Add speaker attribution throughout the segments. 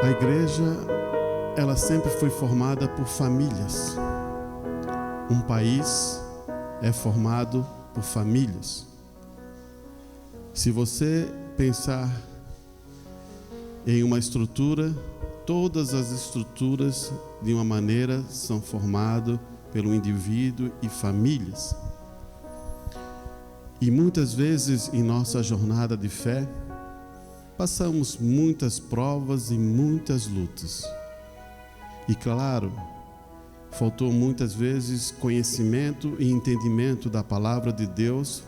Speaker 1: A igreja, ela sempre foi formada por famílias. Um país é formado por famílias. Se você pensar em uma estrutura, todas as estruturas, de uma maneira, são formadas pelo indivíduo e famílias. E muitas vezes em nossa jornada de fé, passamos muitas provas e muitas lutas. E claro, faltou muitas vezes conhecimento e entendimento da palavra de Deus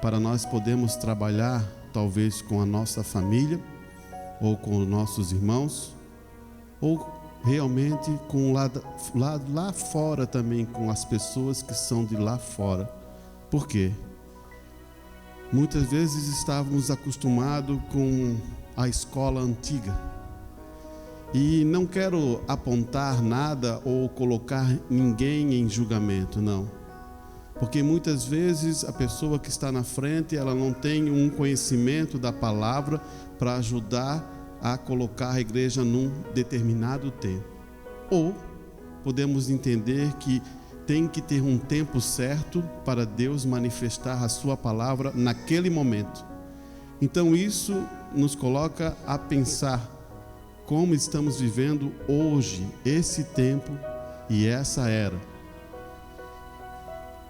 Speaker 1: para nós podermos trabalhar talvez com a nossa família ou com os nossos irmãos ou realmente com lá fora também, com as pessoas que são de lá fora. Por quê? Muitas vezes estávamos acostumados com a escola antiga. E não quero apontar nada ou colocar ninguém em julgamento, não. Porque muitas vezes a pessoa que está na frente, ela não tem um conhecimento da palavra para ajudar a colocar a igreja num determinado tempo. Ou podemos entender que tem que ter um tempo certo para Deus manifestar a sua palavra naquele momento. Então isso nos coloca a pensar como estamos vivendo hoje, esse tempo e essa era.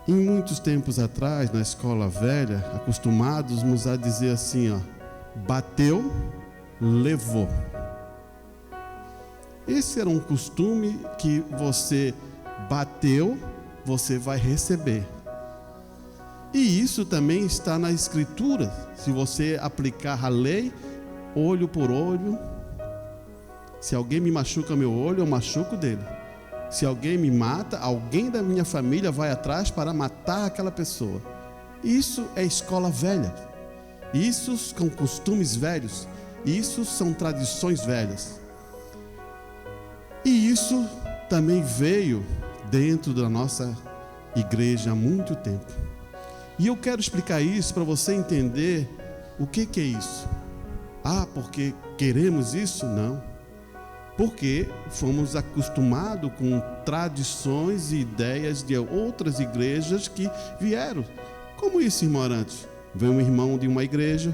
Speaker 1: Em muitos tempos atrás, na escola velha, acostumados a dizer assim, bateu, levou. Esse era um costume que você bateu, você vai receber. E isso também está na Escritura. Se você aplicar a lei, olho por olho, se alguém me machuca meu olho, eu machuco dele. Se alguém me mata, alguém da minha família vai atrás para matar aquela pessoa. Isso é escola velha. Isso são costumes velhos. Isso são tradições velhas. E isso também veio dentro da nossa igreja há muito tempo. E eu quero explicar isso para você entender o que é isso. Porque queremos isso? Não. Porque fomos acostumados com tradições e ideias de outras igrejas que vieram. Como isso, irmão Arantes? Vem um irmão de uma igreja,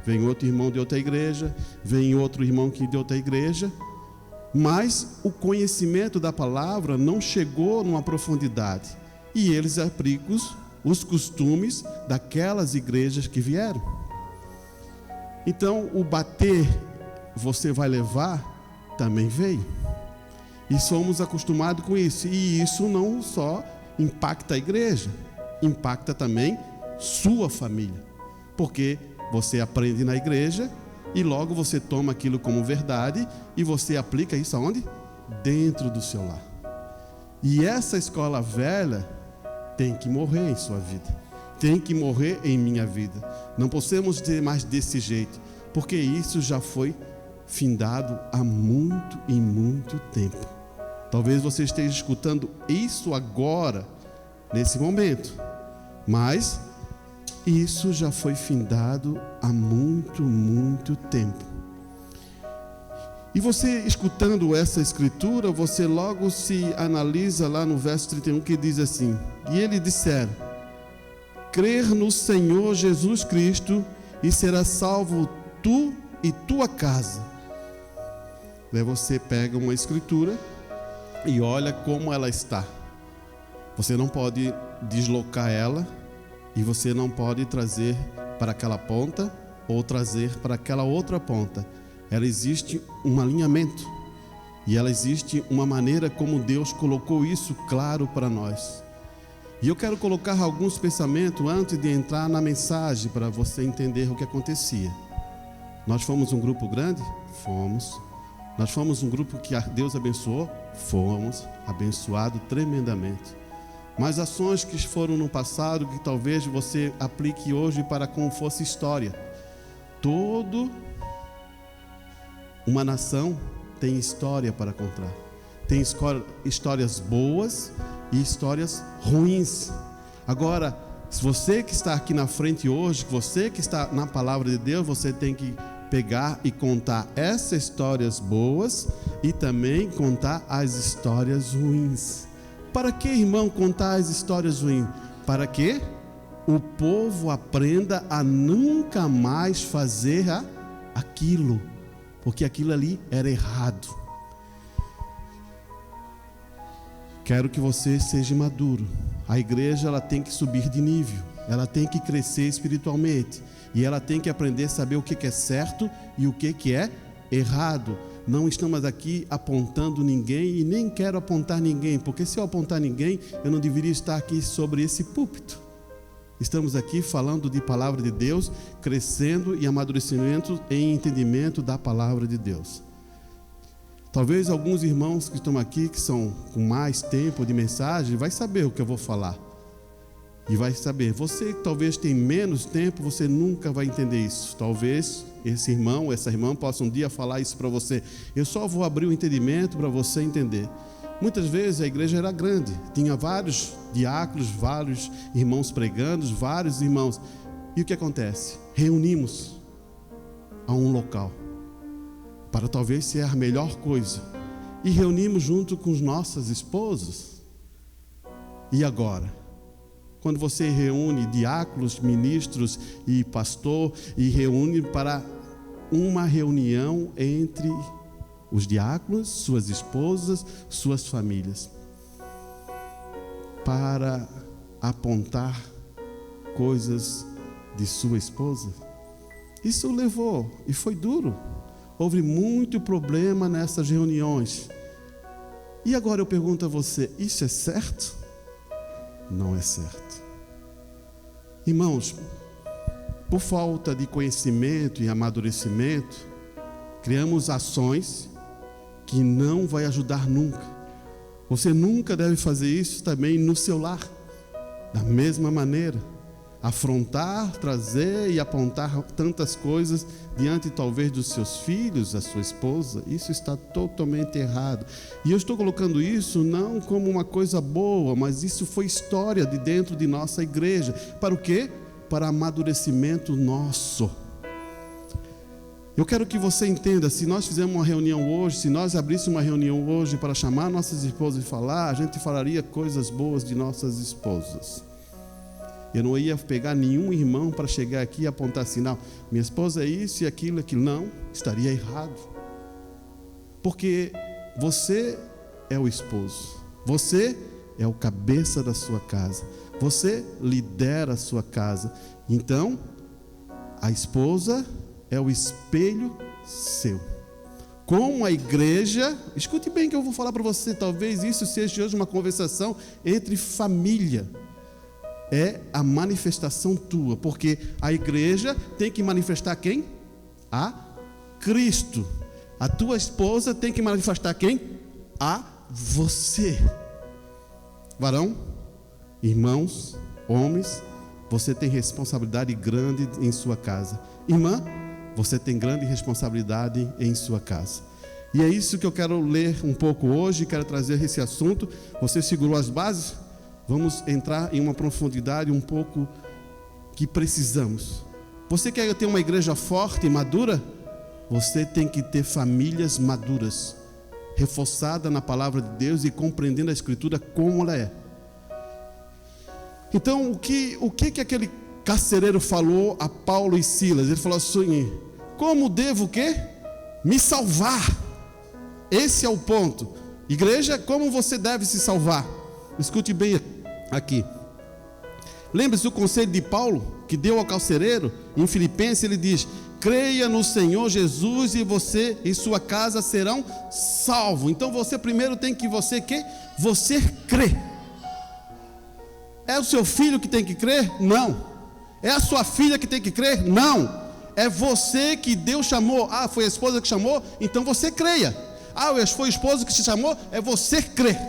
Speaker 1: vem outro irmão de outra igreja, vem outro irmão de outra igreja. Mas o conhecimento da palavra não chegou numa profundidade. E eles aplicam os costumes daquelas igrejas que vieram. Então, o bater, você vai levar, também veio. E somos acostumados com isso. E isso não só impacta a igreja, impacta também sua família. Porque você aprende na igreja e logo você toma aquilo como verdade e você aplica isso aonde? Dentro do seu lar. E essa escola velha tem que morrer em sua vida. Tem que morrer em minha vida. Não podemos ter mais desse jeito, porque isso já foi findado há muito e muito tempo. Talvez você esteja escutando isso agora, nesse momento, mas isso já foi findado há muito, muito tempo. E você escutando essa escritura, você logo se analisa lá no verso 31 que diz assim: e ele disseram, crer no Senhor Jesus Cristo e serás salvo tu e tua casa. Daí você pega uma escritura e olha como ela está. Você não pode deslocar ela e você não pode trazer para aquela ponta ou trazer para aquela outra ponta. Ela existe um alinhamento e ela existe uma maneira como Deus colocou isso claro para nós. E eu quero colocar alguns pensamentos antes de entrar na mensagem para você entender o que acontecia. Nós fomos um grupo grande? Fomos. Nós fomos um grupo que Deus abençoou? Fomos abençoados tremendamente. Mas ações que foram no passado, que talvez você aplique hoje para como fosse história. Uma nação tem história para contar. Tem histórias boas e histórias ruins. Agora, se você que está aqui na frente hoje, você que está na palavra de Deus, você tem que pegar e contar essas histórias boas e também contar as histórias ruins. Para que, irmão, contar as histórias ruins? Para que o povo aprenda a nunca mais fazer aquilo, porque aquilo ali era errado. Quero que você seja maduro. A igreja, ela tem que subir de nível, ela tem que crescer espiritualmente, e ela tem que aprender a saber o que é certo e o que é errado. Não estamos aqui apontando ninguém, e nem quero apontar ninguém, porque se eu apontar ninguém, eu não deveria estar aqui sobre esse púlpito. Estamos aqui falando de palavra de Deus, crescendo e amadurecimento em entendimento da palavra de Deus. Talvez alguns irmãos que estão aqui, que são com mais tempo de mensagem, vai saber o que eu vou falar. E vai saber. Você que talvez tem menos tempo, você nunca vai entender isso. Talvez esse irmão, essa irmã possa um dia falar isso para você. Eu só vou abrir o entendimento para você entender. Muitas vezes a igreja era grande, tinha vários diáconos, vários irmãos pregando, vários irmãos. E o que acontece? Reunimos a um local, para talvez ser a melhor coisa, e reunimos junto com as nossas esposas. E agora? Quando você reúne diáconos, ministros e pastor, e reúne para uma reunião entre os diáconos, suas esposas, suas famílias, para apontar coisas de sua esposa. Isso levou, e foi duro. Houve muito problema nessas reuniões. E agora eu pergunto a você, isso é certo? Não é certo. Irmãos, por falta de conhecimento e amadurecimento, criamos ações que não vai ajudar nunca. Você nunca deve fazer isso também no seu lar. Da mesma maneira, afrontar, trazer e apontar tantas coisas diante talvez dos seus filhos, da sua esposa, isso está totalmente errado. E eu estou colocando isso não como uma coisa boa, mas isso foi história de dentro de nossa igreja. Para o quê? Para amadurecimento nosso. Eu quero que você entenda, se nós fizermos uma reunião hoje, se nós abríssemos uma reunião hoje para chamar nossas esposas e falar, a gente falaria coisas boas de nossas esposas. Eu não ia pegar nenhum irmão para chegar aqui e apontar assim, não, minha esposa é isso e aquilo, aquilo. Não, estaria errado. Porque você é o esposo, você é o cabeça da sua casa, você lidera a sua casa. Então, a esposa é o espelho seu. Como a igreja, escute bem que eu vou falar para você, talvez isso seja hoje uma conversação entre família. É a manifestação tua, porque a igreja tem que manifestar quem? A Cristo. A tua esposa tem que manifestar quem? A você. Varão, irmãos, homens, você tem responsabilidade grande em sua casa. Irmã, você tem grande responsabilidade em sua casa. E é isso que eu quero ler um pouco hoje, quero trazer esse assunto. Você segurou as bases? Vamos entrar em uma profundidade um pouco que precisamos. Você quer ter uma igreja forte e madura? Você tem que ter famílias maduras, reforçada na palavra de Deus e compreendendo a Escritura como ela é. Então, o que aquele carcereiro falou a Paulo e Silas? Ele falou assim: como devo o quê? Me salvar. Esse é o ponto. Igreja, como você deve se salvar? Escute bem aqui. Lembre-se do conselho de Paulo que deu ao carcereiro em Filipenses. Ele diz: creia no Senhor Jesus e você e sua casa serão salvos. Então você primeiro tem que você crê. É o seu filho que tem que crer? Não. É a sua filha que tem que crer? Não. É você que Deus chamou. Ah, foi a esposa que chamou? Então você creia. Ah, foi o esposo que te chamou? É você crer.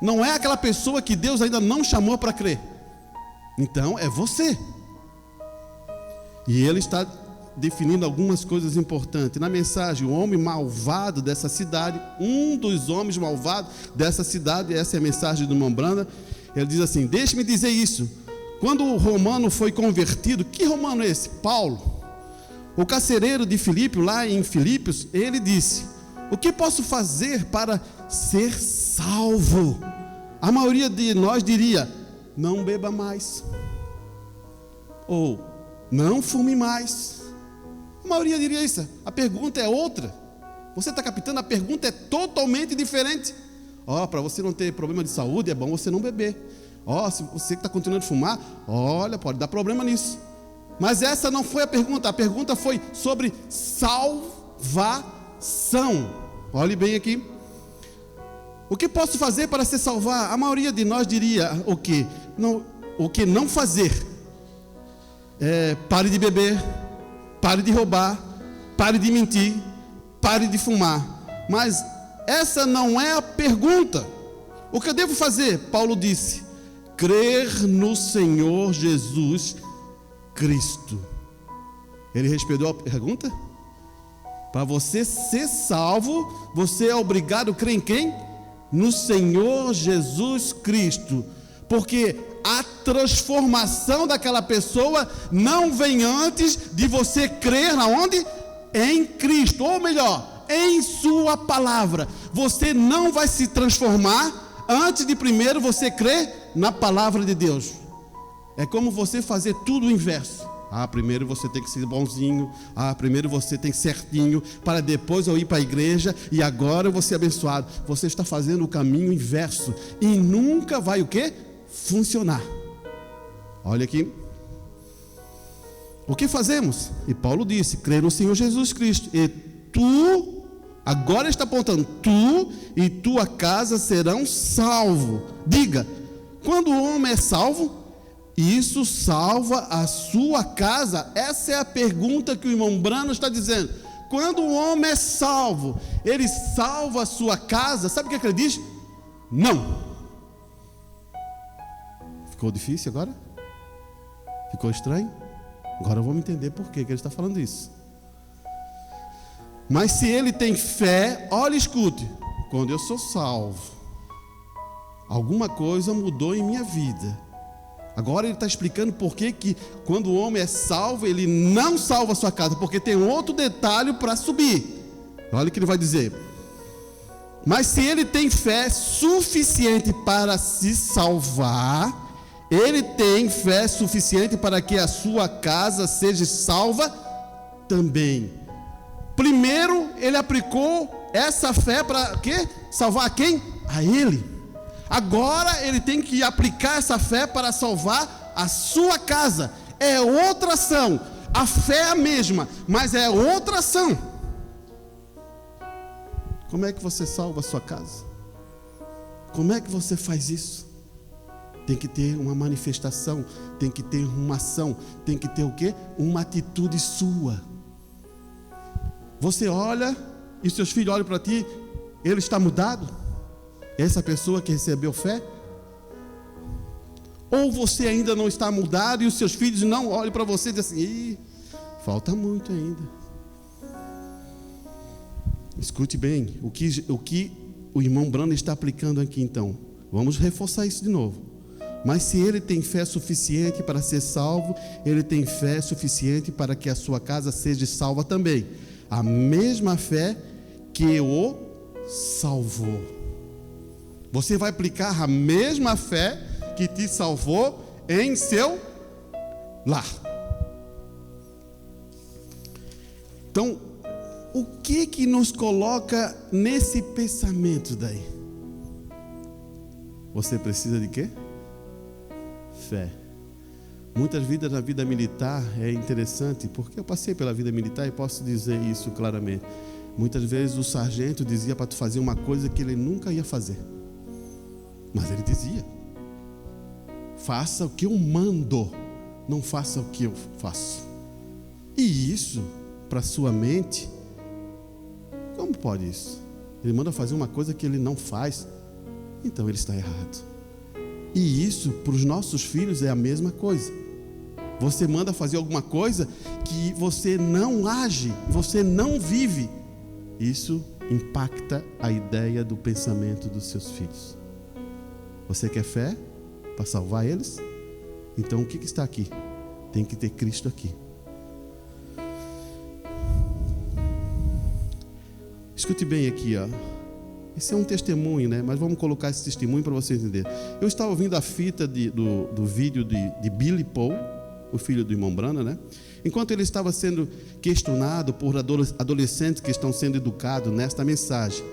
Speaker 1: Não é aquela pessoa que Deus ainda não chamou para crer. Então é você. E ele está definindo algumas coisas importantes. Na mensagem, o homem malvado dessa cidade, um dos homens malvados dessa cidade, essa é a mensagem do irmão Branda. Ele diz assim: deixe-me dizer isso. Quando o romano foi convertido, que romano é esse? Paulo. O carcereiro de Filipe, lá em Filipos, ele disse: o que posso fazer para ser salvo? A maioria de nós diria: não beba mais, ou não fume mais. A maioria diria isso. A pergunta é outra. Você está captando? A pergunta é totalmente diferente. Para você não ter problema de saúde, é bom você não beber. Se você que está continuando a fumar, olha, pode dar problema nisso. Mas essa não foi a pergunta. A pergunta foi sobre salvação. Olhe bem aqui. O que posso fazer para se salvar? A maioria de nós diria o que? O que não fazer? Pare de beber, pare de roubar, pare de mentir, pare de fumar. Mas essa não é a pergunta. O que eu devo fazer? Paulo disse: crer no Senhor Jesus Cristo. Ele respondeu a pergunta? Para você ser salvo, você é obrigado a crer em quem? No Senhor Jesus Cristo. Porque a transformação daquela pessoa não vem antes de você crer aonde? Em Cristo, ou melhor, em sua palavra. Você não vai se transformar antes de primeiro você crer na palavra de Deus. É como você fazer tudo o inverso. Primeiro você tem que ser bonzinho. Primeiro você tem que ser certinho, para depois eu ir para a igreja e agora eu vou ser abençoado. Você está fazendo o caminho inverso e nunca vai o quê? Funcionar. Olha aqui. O que fazemos? E Paulo disse: crer no Senhor Jesus Cristo, e tu, agora está apontando, tu e tua casa serão salvos. Diga, quando o homem é salvo, isso salva a sua casa? Essa é a pergunta que o irmão Brano está dizendo. Quando o homem é salvo, ele salva a sua casa? Sabe o que ele diz? Não. Ficou difícil agora? Ficou estranho? Agora vamos entender por que ele está falando isso. Mas se ele tem fé, olha, escute, quando eu sou salvo, alguma coisa mudou em minha vida. Agora ele está explicando por que quando o homem é salvo, ele não salva a sua casa, porque tem outro detalhe para subir. Olha o que ele vai dizer. Mas se ele tem fé suficiente para se salvar, ele tem fé suficiente para que a sua casa seja salva também. Primeiro, ele aplicou essa fé para quê? Salvar quem? A ele. Agora ele tem que aplicar essa fé para salvar a sua casa. É outra ação. A fé é a mesma, mas é outra ação. Como é que você salva a sua casa? Como é que você faz isso? Tem que ter uma manifestação, tem que ter uma ação, tem que ter o quê? Uma atitude sua. Você olha e seus filhos olham para ti, ele está mudado? Essa pessoa que recebeu fé? Ou você ainda não está mudado e os seus filhos não olham para você e dizem assim: falta muito ainda. Escute bem, o que o irmão Brano está aplicando aqui então. Vamos reforçar isso de novo. Mas se ele tem fé suficiente para ser salvo, ele tem fé suficiente para que a sua casa seja salva também. A mesma fé que o salvou. Você vai aplicar a mesma fé que te salvou em seu lar. Então, o que nos coloca nesse pensamento daí? Você precisa de quê? Fé. Muitas vidas na vida militar é interessante, porque eu passei pela vida militar e posso dizer isso claramente. Muitas vezes o sargento dizia para tu fazer uma coisa que ele nunca ia fazer. Mas ele dizia: faça o que eu mando, não faça o que eu faço. E isso, para sua mente, como pode isso? Ele manda fazer uma coisa que ele não faz, então ele está errado. E isso, para os nossos filhos, é a mesma coisa. Você manda fazer alguma coisa que você não age, você não vive. Isso impacta a ideia do pensamento dos seus filhos. Você quer fé para salvar eles? Então o que está aqui? Tem que ter Cristo aqui. Escute bem aqui, ó. Esse é um testemunho, né? Mas vamos colocar esse testemunho para você entender. Eu estava ouvindo a fita do vídeo de Billy Paul, o filho do irmão Branham, né? Enquanto ele estava sendo questionado por adolescentes que estão sendo educados nesta mensagem.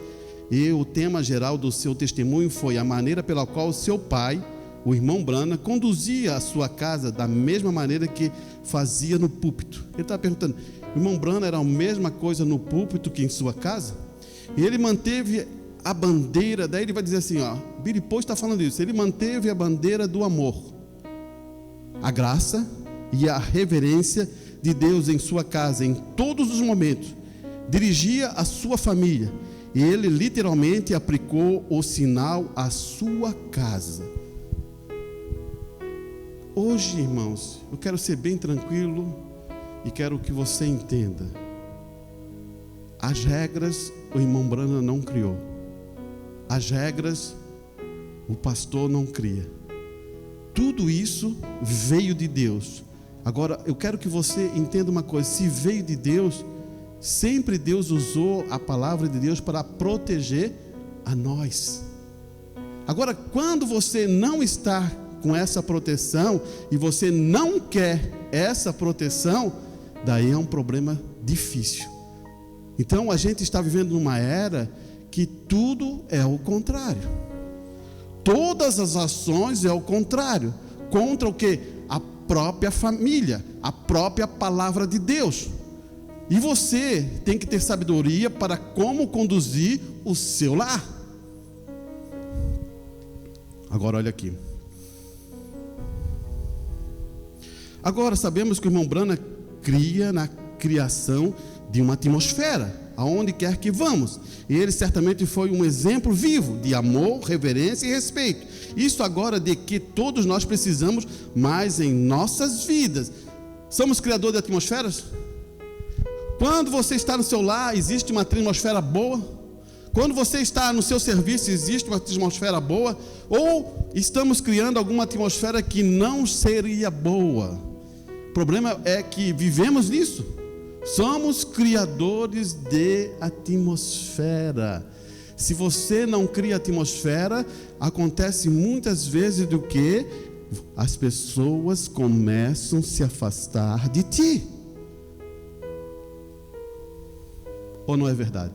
Speaker 1: E o tema geral do seu testemunho foi a maneira pela qual o seu pai, o irmão Branham, conduzia a sua casa da mesma maneira que fazia no púlpito. Ele estava perguntando, o irmão Branham era a mesma coisa no púlpito que em sua casa? E ele manteve a bandeira, daí ele vai dizer assim, ó, Billy Paul está falando isso, ele manteve a bandeira do amor, a graça e a reverência de Deus em sua casa, em todos os momentos, dirigia a sua família, e ele literalmente aplicou o sinal à sua casa. Hoje, irmãos, eu quero ser bem tranquilo e quero que você entenda, as regras o irmão Branham não criou, as regras o pastor não cria, tudo isso veio de Deus. Agora, eu quero que você entenda uma coisa, se veio de Deus, sempre Deus usou a palavra de Deus para proteger a nós. Agora, quando você não está com essa proteção e você não quer essa proteção, daí é um problema difícil. Então, a gente está vivendo numa era que tudo é o contrário. Todas as ações é o contrário. Contra o que? A própria família, a própria palavra de Deus. E você tem que ter sabedoria para como conduzir o seu lar. Agora olha aqui. Agora sabemos que o irmão Branham cria na criação de uma atmosfera, aonde quer que vamos. E ele certamente foi um exemplo vivo de amor, reverência e respeito. Isso agora de que todos nós precisamos mais em nossas vidas. Somos criadores de atmosferas? Quando você está no seu lar, existe uma atmosfera boa? Quando você está no seu serviço, existe uma atmosfera boa? Ou estamos criando alguma atmosfera que não seria boa? O problema é que vivemos nisso. Somos criadores de atmosfera. Se você não cria atmosfera, acontece muitas vezes do que as pessoas começam a se afastar de ti. Ou não é verdade?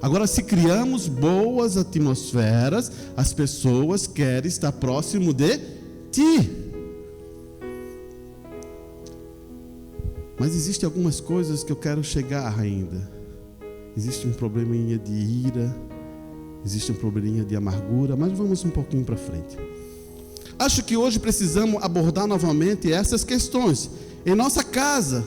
Speaker 1: Agora, se criamos boas atmosferas, as pessoas querem estar próximo de ti. Mas existem algumas coisas que eu quero chegar ainda. Existe um probleminha de ira, existe um probleminha de amargura, mas vamos um pouquinho para frente. Acho que hoje precisamos abordar novamente essas questões em nossa casa,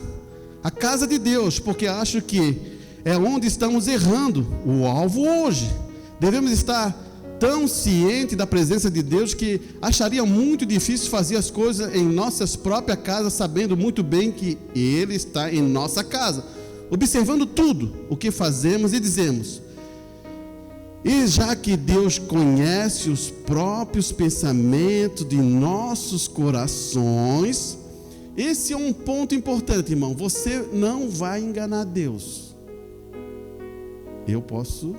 Speaker 1: a casa de Deus, porque acho que é onde estamos errando o alvo hoje. Devemos estar tão cientes da presença de Deus que acharia muito difícil fazer as coisas em nossas próprias casas, sabendo muito bem que Ele está em nossa casa, observando tudo o que fazemos e dizemos. E já que Deus conhece os próprios pensamentos de nossos corações, esse é um ponto importante, irmão. Você não vai enganar Deus. Eu posso...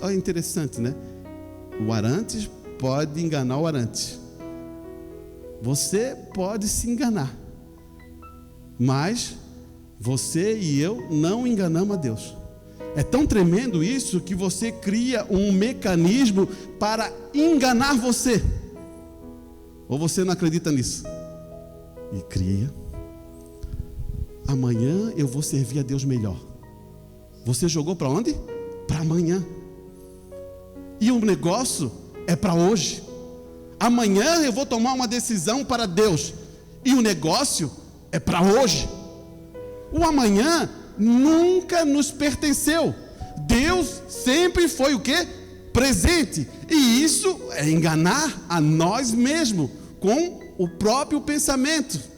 Speaker 1: Olha, interessante, né? O Arantes pode enganar o Arantes. Você pode se enganar. Mas você e eu não enganamos a Deus. É tão tremendo isso que você cria um mecanismo para enganar você. Ou você não acredita nisso? E cria. Amanhã eu vou servir a Deus melhor. Você jogou para onde? Para amanhã. E o negócio é para hoje. Amanhã eu vou tomar uma decisão para Deus. E o negócio é para hoje. O amanhã nunca nos pertenceu. Deus sempre foi o quê? Presente. E isso é enganar a nós mesmos com o próprio pensamento.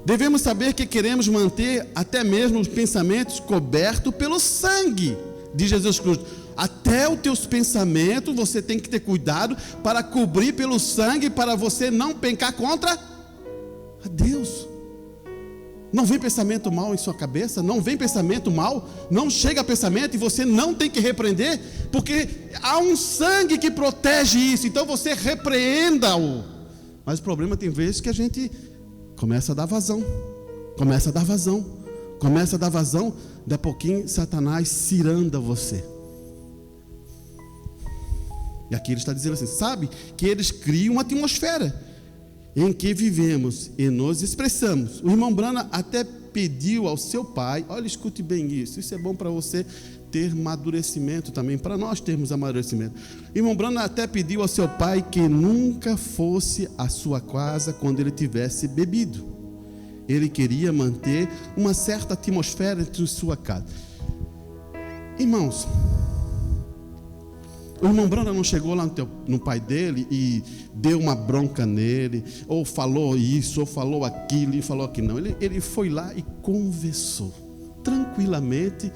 Speaker 1: Devemos saber que queremos manter até mesmo os pensamentos cobertos pelo sangue de Jesus Cristo. Até os teus pensamentos você tem que ter cuidado para cobrir pelo sangue, para você não pecar contra a Deus. Não vem pensamento mal em sua cabeça? Não vem pensamento mal? Não chega pensamento e você não tem que repreender? Porque há um sangue que protege isso. Então você repreenda-o. Mas o problema tem vezes que a gente começa a dar vazão. Começa a dar vazão. Daqui a pouquinho Satanás ciranda você. E aqui ele está dizendo assim, sabe que eles criam uma atmosfera em que vivemos e nos expressamos. O irmão Branham até pediu ao seu pai, olha, escute bem isso é bom para você ter amadurecimento também, para nós termos amadurecimento. O irmão Branham até pediu ao seu pai que nunca fosse à sua casa quando ele tivesse bebido. Ele queria manter uma certa atmosfera entre sua casa. Irmãos, o irmão Branham não chegou lá no pai dele e deu uma bronca nele, ou falou isso, ou falou aquilo, e falou aquilo. Não, ele foi lá e conversou, tranquilamente,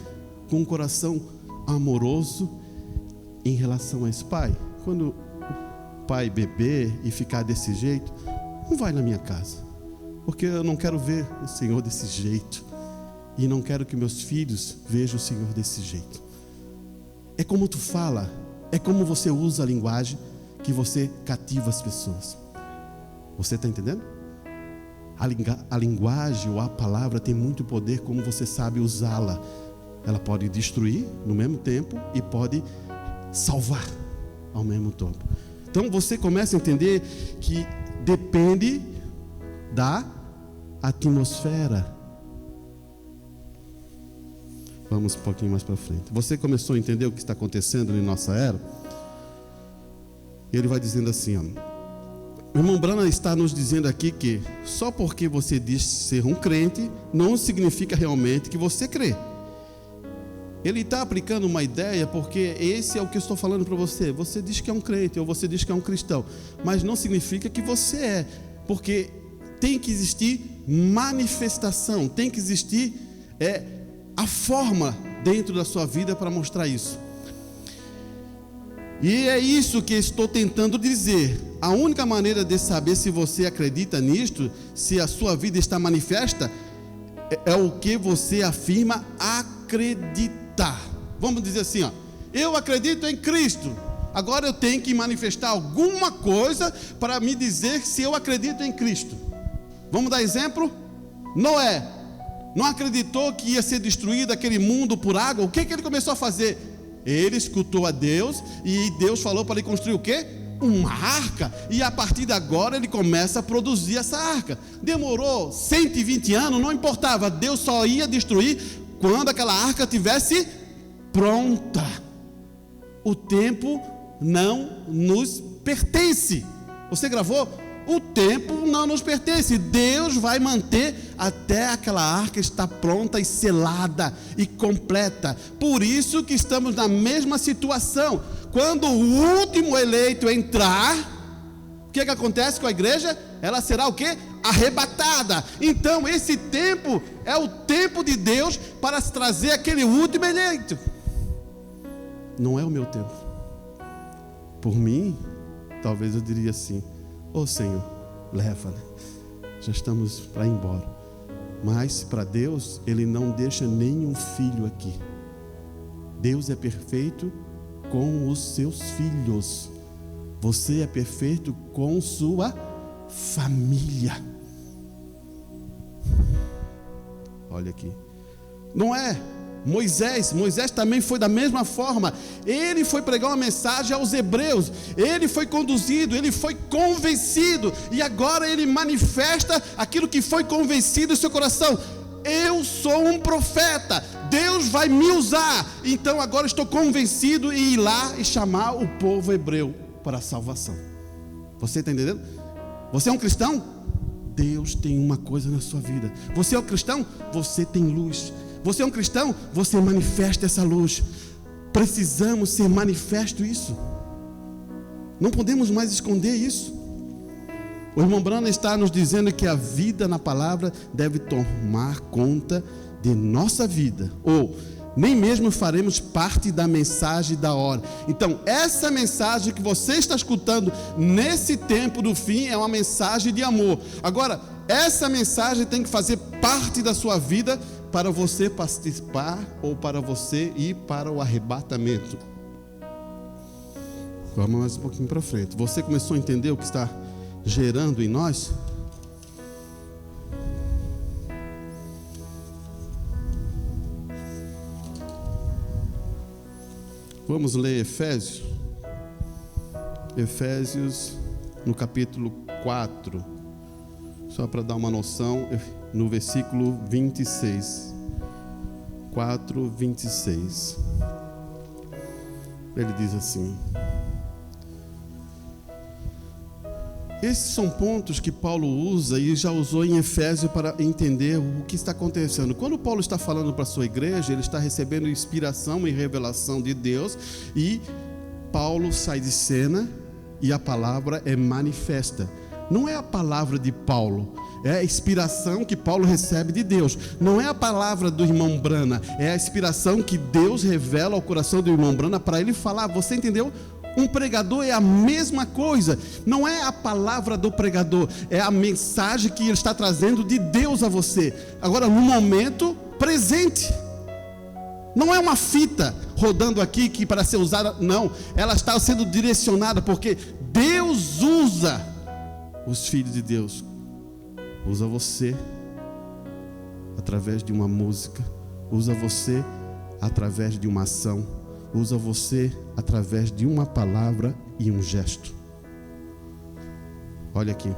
Speaker 1: com um coração amoroso, em relação a esse pai. Quando o pai beber e ficar desse jeito, não vai na minha casa, porque eu não quero ver o Senhor desse jeito, e não quero que meus filhos vejam o Senhor desse jeito. É como tu fala, é como você usa a linguagem que você cativa as pessoas. Você está entendendo? A linguagem ou a palavra tem muito poder, como você sabe usá-la. Ela pode destruir no mesmo tempo e pode salvar ao mesmo tempo. Então você começa a entender que depende da atmosfera. Vamos um pouquinho mais para frente. Você começou a entender o que está acontecendo em nossa era? Ele vai dizendo assim, ó, o irmão Branham está nos dizendo aqui que só porque você diz ser um crente, não significa realmente que você crê. Ele está aplicando uma ideia, porque esse é o que eu estou falando para você. Você diz que é um crente, ou você diz que é um cristão, mas não significa que você é, porque tem que existir manifestação, tem que existir a forma dentro da sua vida para mostrar isso. E é isso que estou tentando dizer. A única maneira de saber se você acredita nisto, se a sua vida está manifesta, é o que você afirma acreditar. Vamos dizer assim, ó, eu acredito em Cristo. Agora eu tenho que manifestar alguma coisa para me dizer se eu acredito em Cristo. Vamos dar exemplo? Noé não acreditou que ia ser destruído aquele mundo por água. O que ele começou a fazer? Ele escutou a Deus e Deus falou para ele construir o quê? Uma arca. E a partir de agora ele começa a produzir essa arca. Demorou 120 anos, não importava. Deus só ia destruir quando aquela arca estivesse pronta. O tempo não nos pertence. Você gravou? O tempo não nos pertence. Deus vai manter até aquela arca estar pronta e selada e completa. Por isso que estamos na mesma situação. Quando o último eleito entrar, o que acontece com a igreja? Ela será o quê? Arrebatada. Então esse tempo é o tempo de Deus para trazer aquele último eleito. Não é o meu tempo. Por mim, talvez eu diria assim: ô Senhor, leva, né? Já estamos para ir embora. Mas para Deus, Ele não deixa nenhum filho aqui. Deus é perfeito com os seus filhos. Você é perfeito com sua família. Olha aqui. Não é? Moisés também foi da mesma forma. Ele foi pregar uma mensagem aos hebreus, ele foi conduzido, ele foi convencido, e agora ele manifesta aquilo que foi convencido em seu coração. Eu sou um profeta, Deus vai me usar, então agora estou convencido em ir lá e chamar o povo hebreu para a salvação. Você está entendendo? Você é um cristão? Deus tem uma coisa na sua vida. Você é um cristão? Você tem luz. Você é um cristão? Você manifesta essa luz. Precisamos ser manifesto isso. Não podemos mais esconder isso. O irmão Branham está nos dizendo que a vida na palavra deve tomar conta de nossa vida, ou nem mesmo faremos parte da mensagem da hora. Então essa mensagem que você está escutando nesse tempo do fim é uma mensagem de amor. Agora, essa mensagem tem que fazer parte da sua vida para você participar ou para você ir para o arrebatamento. Vamos mais um pouquinho para frente. Você começou a entender o que está gerando em nós? Vamos ler Efésios. Efésios no capítulo 4. Só para dar uma noção, no versículo 26. 4, 26. Ele diz assim: esses são pontos que Paulo usa e já usou em Efésios para entender o que está acontecendo. Quando Paulo está falando para a sua igreja, ele está recebendo inspiração e revelação de Deus, e Paulo sai de cena e a palavra é manifesta. Não é a palavra de Paulo, é a inspiração que Paulo recebe de Deus. Não é a palavra do irmão Brana, é a inspiração que Deus revela ao coração do irmão Brana para ele falar. Você entendeu? Um pregador é a mesma coisa. Não é a palavra do pregador, é a mensagem que ele está trazendo de Deus a você. Agora, no momento presente. Não é uma fita rodando aqui que para ser usada, não. Ela está sendo direcionada porque Deus usa os filhos de Deus. Usa você através de uma música, usa você através de uma ação, usa você através de uma palavra e um gesto. Olha aqui.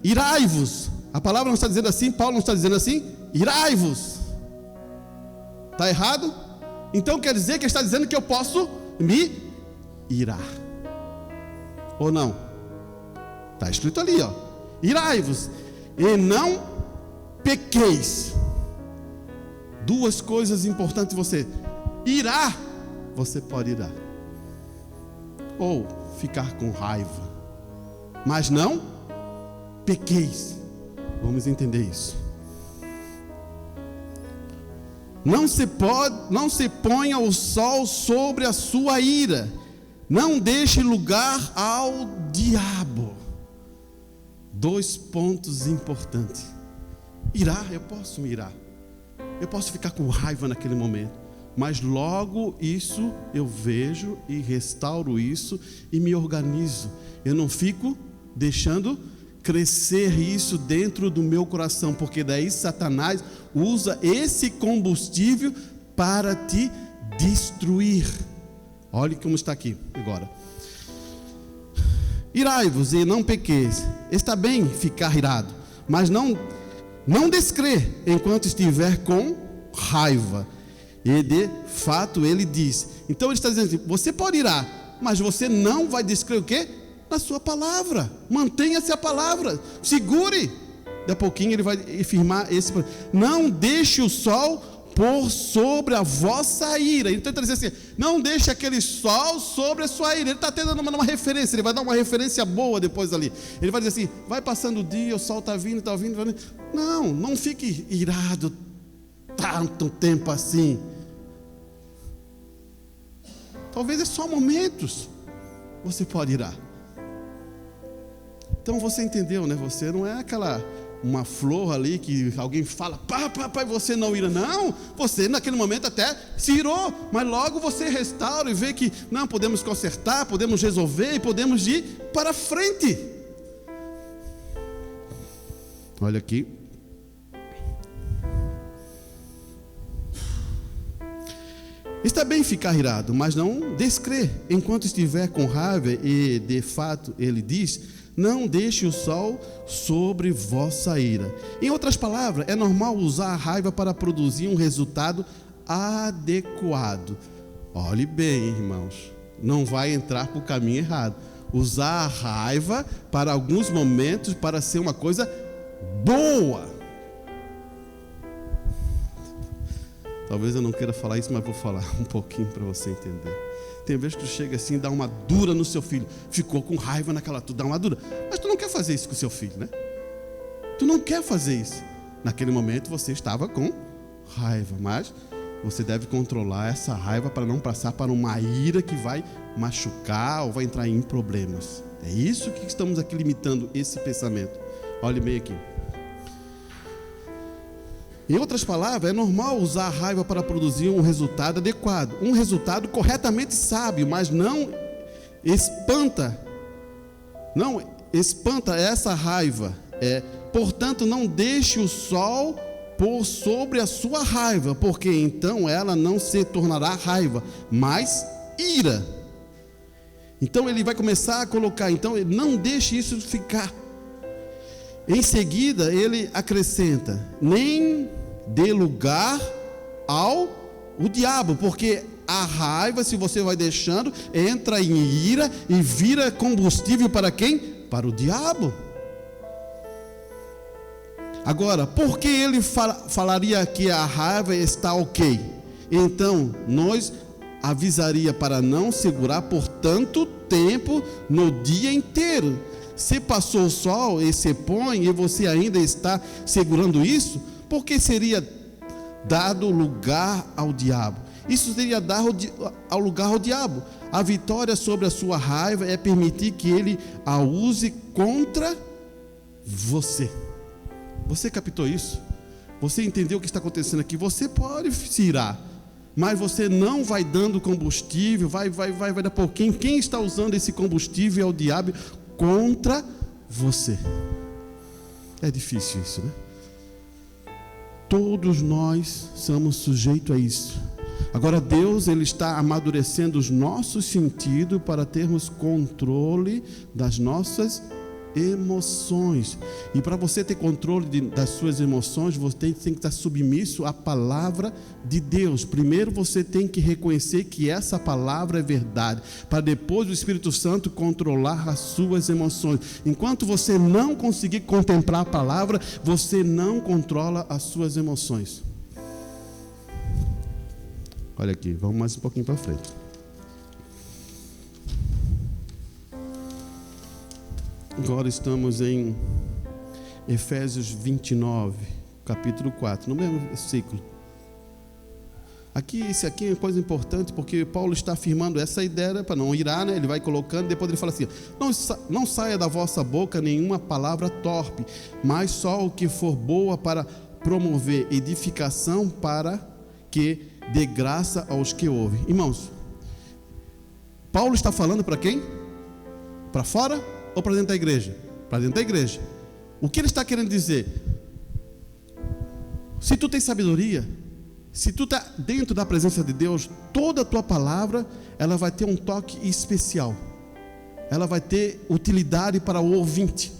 Speaker 1: Irai-vos. A palavra não está dizendo assim, Paulo não está dizendo assim. Irai-vos. Está errado? Então quer dizer que ele está dizendo que eu posso me irar. Ou não? Está escrito ali, ó. Irai-vos e não pequeis. Duas coisas importantes você. Irar, você pode irar. Ou ficar com raiva. Mas não pequeis. Vamos entender isso. Não se ponha o sol sobre a sua ira. Não deixe lugar ao diabo. Dois pontos importantes. Irar, eu posso me irar. Eu posso ficar com raiva naquele momento. Mas logo isso eu vejo e restauro isso e me organizo. Eu não fico deixando crescer isso dentro do meu coração, porque daí Satanás usa esse combustível para te destruir. Olhe como está aqui agora. Irai-vos e não pequeis. Está bem ficar irado, mas não descrer enquanto estiver com raiva. E de fato ele diz. Então ele está dizendo assim: você pode irar, mas você não vai descrer o quê? Na sua palavra. Mantenha-se a palavra. Segure. Daqui a pouquinho ele vai firmar esse. Não deixe o sol pôr sobre a vossa ira. Então ele está dizendo assim: não deixe aquele sol sobre a sua ira. Ele está tendo uma referência. Ele vai dar uma referência boa depois ali. Ele vai dizer assim: vai passando o dia, o sol está vindo, está vindo, está vindo. Não fique irado tanto tempo assim. Talvez é só momentos. Você pode irar. Então você entendeu, né? Você não é uma flor ali que alguém fala, pá, e você não ira. Não, você naquele momento até se irou, mas logo você restaura e vê que não, podemos consertar, podemos resolver e podemos ir para frente. Olha aqui. Está bem ficar irado, mas não descrer enquanto estiver com raiva. E de fato ele diz: não deixe o sol sobre vossa ira. Em outras palavras, é normal usar a raiva para produzir um resultado adequado. Olhe bem, irmãos, não vai entrar para o caminho errado. Usar a raiva para alguns momentos para ser uma coisa boa. Talvez eu não queira falar isso, mas vou falar um pouquinho para você entender. Tem vezes que tu chega assim e dá uma dura no seu filho. Ficou com raiva naquela, tu dá uma dura. Mas tu não quer fazer isso com o seu filho, né? Tu não quer fazer isso. Naquele momento você estava com raiva, mas você deve controlar essa raiva para não passar para uma ira que vai machucar ou vai entrar em problemas. É isso que estamos aqui limitando esse pensamento. Olhe bem aqui. Em outras palavras, é normal usar a raiva para produzir um resultado adequado, um resultado corretamente sábio, mas não espanta essa raiva. Portanto, não deixe o sol pôr sobre a sua raiva, porque então ela não se tornará raiva, mas ira. Então ele vai começar a colocar, então não deixe isso ficar. Em seguida ele acrescenta: nem dê lugar ao diabo, porque a raiva, se você vai deixando, entra em ira e vira combustível para quem? Para o diabo. Agora, por que ele falaria que a raiva está ok? Então, nós avisaria para não segurar por tanto tempo no dia inteiro. Se passou o sol e se põe e você ainda está segurando isso, por que seria dado lugar ao diabo? Isso seria dar ao lugar ao diabo. A vitória sobre a sua raiva é permitir que ele a use contra você. Você captou isso? Você entendeu o que está acontecendo aqui? Você pode se irar, mas você não vai dando combustível, vai dar pouquinho. Quem está usando esse combustível é o diabo contra você. É difícil isso, né? Todos nós somos sujeitos a isso. Agora Deus, Ele está amadurecendo os nossos sentidos para termos controle das nossas emoções. E para você ter controle das suas emoções, você tem que estar submisso à palavra de Deus. Primeiro você tem que reconhecer que essa palavra é verdade, para depois o Espírito Santo controlar as suas emoções. Enquanto você não conseguir contemplar a palavra, você não controla as suas emoções. Olha aqui, vamos mais um pouquinho para frente. Agora estamos em Efésios 29, capítulo 4, no mesmo versículo. Esse aqui é uma coisa importante, porque Paulo está afirmando essa ideia, para não irar, né? Ele vai colocando, depois ele fala assim: não saia da vossa boca nenhuma palavra torpe, mas só o que for boa para promover edificação, para que dê graça aos que ouvem. Irmãos, Paulo está falando para quem? Para fora ou para dentro da igreja? Para dentro da igreja. O que ele está querendo dizer? Se tu tens sabedoria, se tu está dentro da presença de Deus, toda a tua palavra, ela vai ter um toque especial. Ela vai ter utilidade para o ouvinte.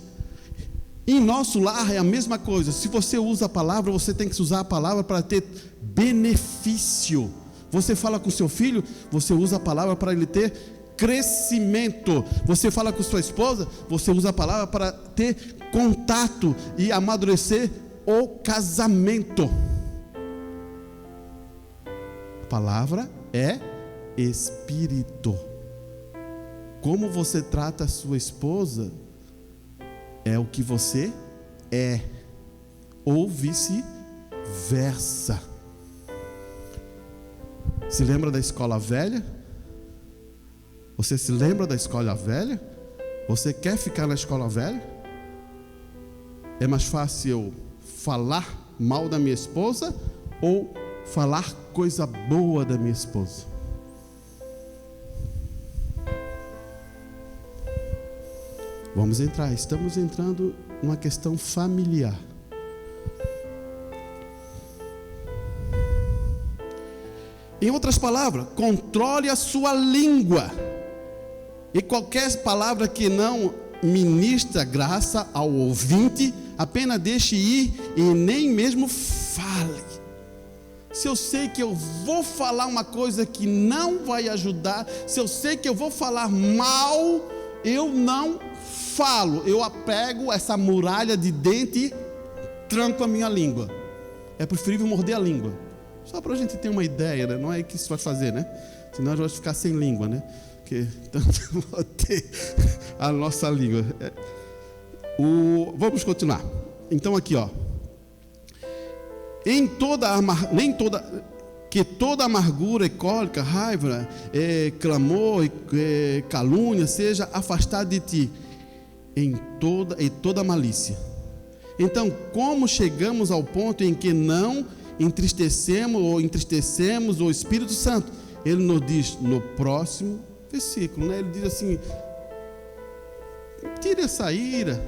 Speaker 1: Em nosso lar é a mesma coisa. Se você usa a palavra, você tem que usar a palavra para ter benefício. Você fala com seu filho, você usa a palavra para ele ter crescimento. Você fala com sua esposa, você usa a palavra para ter contato e amadurecer o casamento. A palavra é espírito. Como você trata a sua esposa é o que você é, ou vice-versa. Se lembra da escola velha? Você se lembra da escola velha? Você quer ficar na escola velha? É mais fácil falar mal da minha esposa ou falar coisa boa da minha esposa? Vamos entrar, estamos entrando numa questão familiar. Em outras palavras, controle a sua língua. E qualquer palavra que não ministra graça ao ouvinte, apenas deixe ir e nem mesmo fale. Se eu sei que eu vou falar uma coisa que não vai ajudar, se eu sei que eu vou falar mal, eu não falo. Eu apego essa muralha de dente e tranco a minha língua. É preferível morder a língua. Só para a gente ter uma ideia, né? Não é que isso vai fazer, né? Senão a gente vai ficar sem língua, né? Porque tanto ter a nossa língua. Vamos continuar. Então aqui, ó. Que toda amargura, cólica, raiva, clamor, calúnia seja afastada de ti, em toda malícia. Então, como chegamos ao ponto em que não entristecemos o Espírito Santo? Ele nos diz no próximo versículo, né? Ele diz assim: tira essa ira,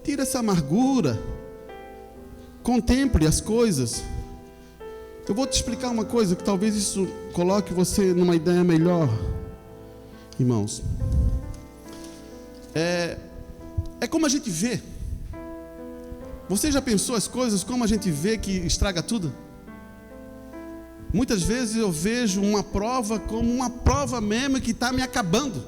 Speaker 1: tira essa amargura, contemple as coisas. Eu vou te explicar uma coisa que talvez isso coloque você numa ideia melhor, irmãos. É como a gente vê. Você já pensou as coisas como a gente vê que estraga tudo? Muitas vezes eu vejo uma prova como uma prova mesmo que está me acabando.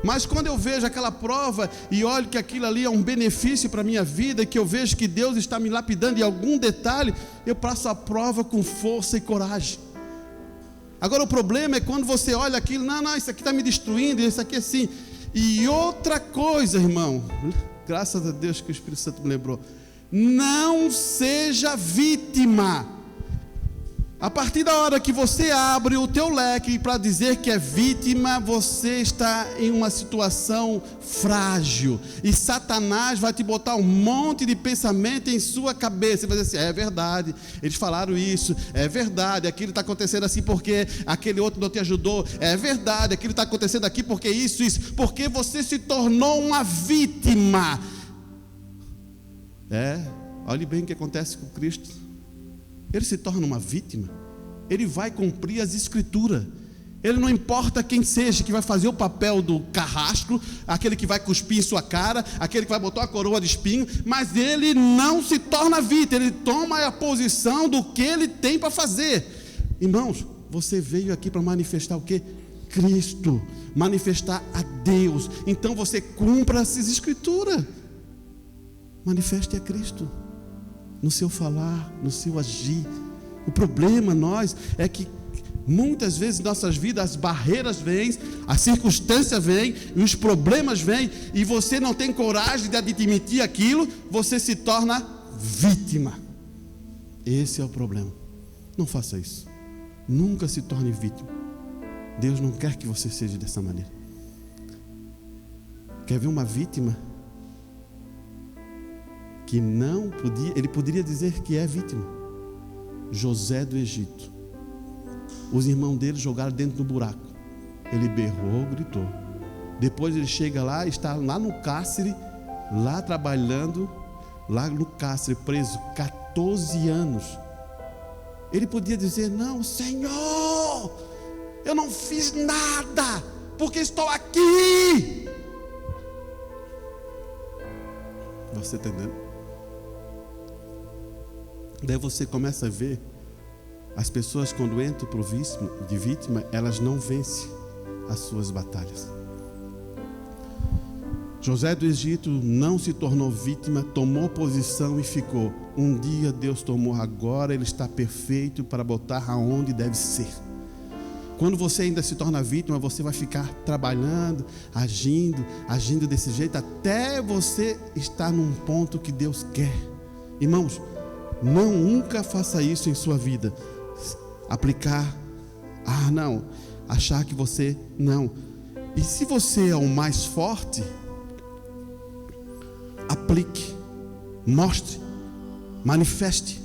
Speaker 1: Mas quando eu vejo aquela prova e olho que aquilo ali é um benefício para a minha vida, que eu vejo que Deus está me lapidando em algum detalhe, eu passo a prova com força e coragem. Agora o problema é quando você olha aquilo, não, isso aqui está me destruindo, isso aqui é assim. E outra coisa, irmão, graças a Deus que o Espírito Santo me lembrou, não seja vítima. A partir da hora que você abre o teu leque para dizer que é vítima, você está em uma situação frágil. E Satanás vai te botar um monte de pensamento em sua cabeça. E vai dizer assim: é verdade, eles falaram isso. É verdade, aquilo está acontecendo assim porque aquele outro não te ajudou. É verdade, aquilo está acontecendo aqui porque isso. Porque você se tornou uma vítima. Olhe bem o que acontece com Cristo. Ele se torna uma vítima. Ele vai cumprir as escrituras. Ele não importa quem seja que vai fazer o papel do carrasco, aquele que vai cuspir em sua cara, aquele que vai botar a coroa de espinho, mas ele não se torna vítima. Ele toma a posição do que ele tem para fazer. Irmãos, você veio aqui para manifestar o quê? Cristo, manifestar a Deus. Então você cumpra essas escrituras. Manifeste a Cristo no seu falar, no seu agir. O problema é que muitas vezes em nossas vidas as barreiras vêm, as circunstâncias vêm, e os problemas vêm, e você não tem coragem de admitir aquilo, você se torna vítima. Esse é o problema. Não faça isso. Nunca se torne vítima. Deus não quer que você seja dessa maneira. Quer ver uma vítima que não podia, ele poderia dizer que é vítima? José do Egito. Os irmãos dele jogaram dentro do buraco. Ele berrou, gritou. Depois ele chega lá, está lá no cárcere, lá trabalhando, lá no cárcere, preso 14 anos. Ele podia dizer: não, Senhor, eu não fiz nada, porque estou aqui. Você está entendendo? Daí você começa a ver as pessoas, quando entram para o de vítima, elas não vencem as suas batalhas. José do Egito não se tornou vítima, tomou posição e ficou. Um dia Deus tomou, agora ele está perfeito para botar aonde deve ser. Quando você ainda se torna vítima, você vai ficar trabalhando, agindo desse jeito, até você estar num ponto que Deus quer. Irmãos, nunca faça isso em sua vida. Aplicar, achar que você não. E se você é o mais forte, aplique, mostre, manifeste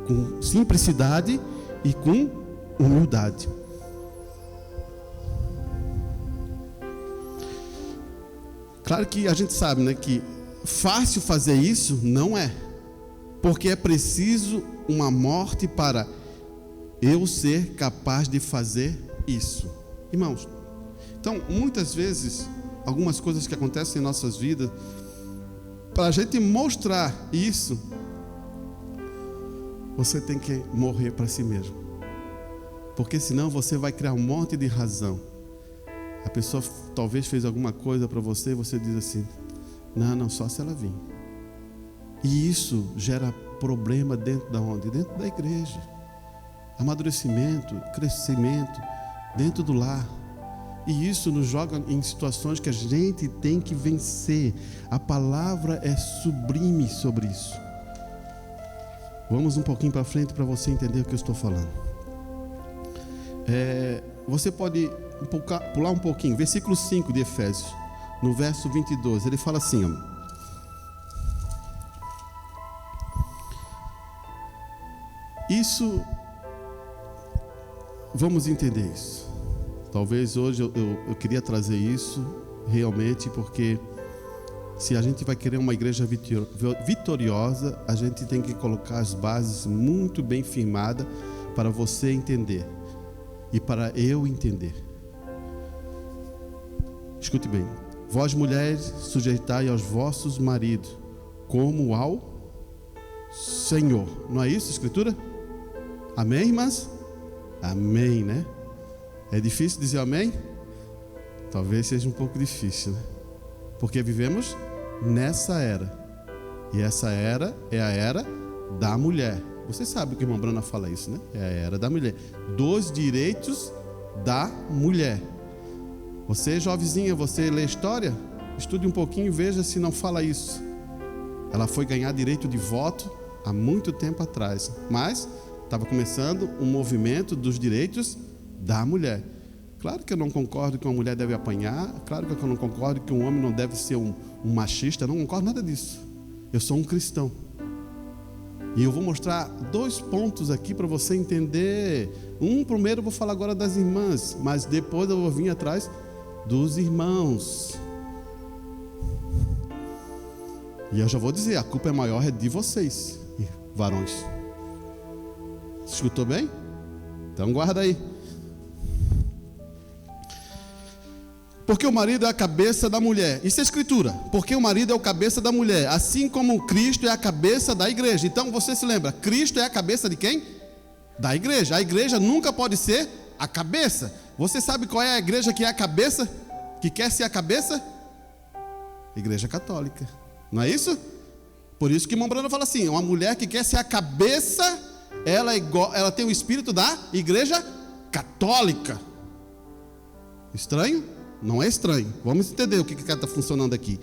Speaker 1: com simplicidade e com humildade. Claro que a gente sabe, né, que fácil fazer isso não é, porque é preciso uma morte para eu ser capaz de fazer isso. Irmãos, então muitas vezes algumas coisas que acontecem em nossas vidas, para a gente mostrar isso, você tem que morrer para si mesmo, porque senão você vai criar um monte de razão. A pessoa talvez fez alguma coisa para você e você diz assim: não, só se ela vir. E isso gera problema dentro da onde? Dentro da igreja. Amadurecimento, crescimento dentro do lar. E isso nos joga em situações que a gente tem que vencer. A palavra é sublime sobre isso. Vamos um pouquinho para frente para você entender o que eu estou falando. Você pode pular um pouquinho, versículo 5 de Efésios, no verso 22, ele fala assim: Isso, vamos entender isso. Talvez hoje eu queria trazer isso realmente porque se a gente vai querer uma igreja vitoriosa, a gente tem que colocar as bases muito bem firmadas para você entender e para eu entender. Escute bem: vós mulheres, sujeitai aos vossos maridos como ao Senhor. Não é isso a escritura? Amém, irmãs? Amém, né? É difícil dizer amém? Talvez seja um pouco difícil, né? Porque vivemos nessa era. E essa era é a era da mulher. Você sabe que o irmão Brana fala isso, né? É a era da mulher. Dos direitos da mulher. Você, jovenzinha, você lê história? Estude um pouquinho e veja se não fala isso. Ela foi ganhar direito de voto há muito tempo atrás. Mas estava começando um movimento dos direitos da mulher. Claro que eu não concordo que uma mulher deve apanhar. Claro que eu não concordo que um homem não deve ser um machista. Eu não concordo nada disso. Eu sou um cristão. E eu vou mostrar 2 pontos aqui para você entender. Primeiro eu vou falar agora das irmãs, mas depois eu vou vir atrás dos irmãos. E eu já vou dizer, a culpa maior é de vocês, varões. Escutou bem? Então guarda aí. Porque o marido é a cabeça da mulher. Isso é escritura. Porque o marido é o cabeça da mulher, assim como Cristo é a cabeça da igreja. Então você se lembra, Cristo é a cabeça de quem? Da igreja. A igreja nunca pode ser a cabeça. Você sabe qual é a igreja que é a cabeça? Que quer ser a cabeça? Igreja católica. Não é isso? Por isso que o irmão Brano fala assim: uma mulher que quer ser a cabeça, ela tem o espírito da igreja católica. Estranho? Não é estranho. Vamos entender o que está funcionando aqui.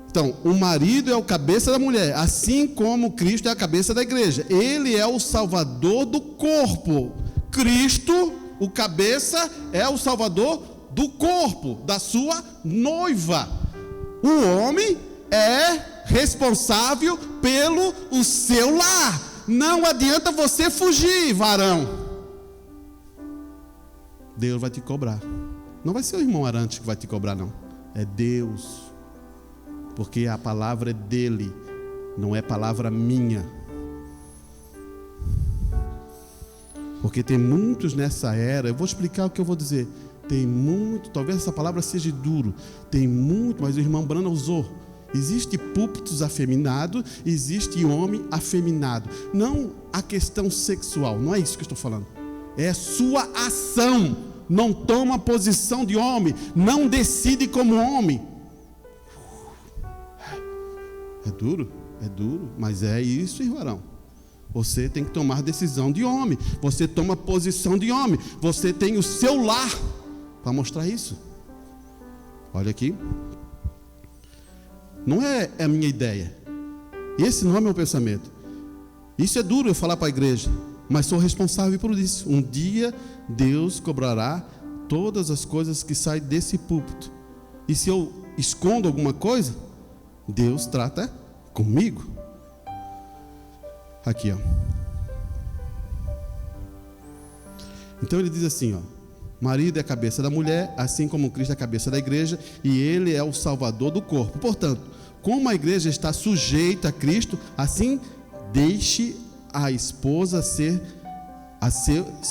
Speaker 1: Então, o marido é o cabeça da mulher, assim como Cristo é a cabeça da igreja. Ele é o salvador do corpo. Cristo, o cabeça, é o salvador do corpo, da sua noiva. O homem é responsável pelo o seu lar. Não adianta você fugir, varão. Deus vai te cobrar. Não vai ser o irmão Arantes que vai te cobrar, não. É Deus. Porque a palavra é dele, não é palavra minha. Porque tem muitos nessa era, eu vou explicar o que eu vou dizer. Tem muito, talvez essa palavra seja duro. Tem muito, mas o irmão Brana usou. Existe púlpitos afeminados, existe homem afeminado. Não a questão sexual, não é isso que eu estou falando. É sua ação. Não toma posição de homem, não decide como homem. É duro, mas é isso, irmão. Você tem que tomar decisão de homem. Você toma posição de homem. Você tem o seu lar para mostrar isso. Olha aqui. Não é a minha ideia. Esse não é meu pensamento. Isso é duro eu falar para a igreja, mas sou responsável por isso. Um dia Deus cobrará todas as coisas que saem desse púlpito. E se eu escondo alguma coisa, Deus trata comigo. Aqui, ó. Então ele diz assim, ó: marido é a cabeça da mulher, assim como Cristo é a cabeça da igreja, e ele é o salvador do corpo. Portanto, como a igreja está sujeita a Cristo, assim deixe a esposa ser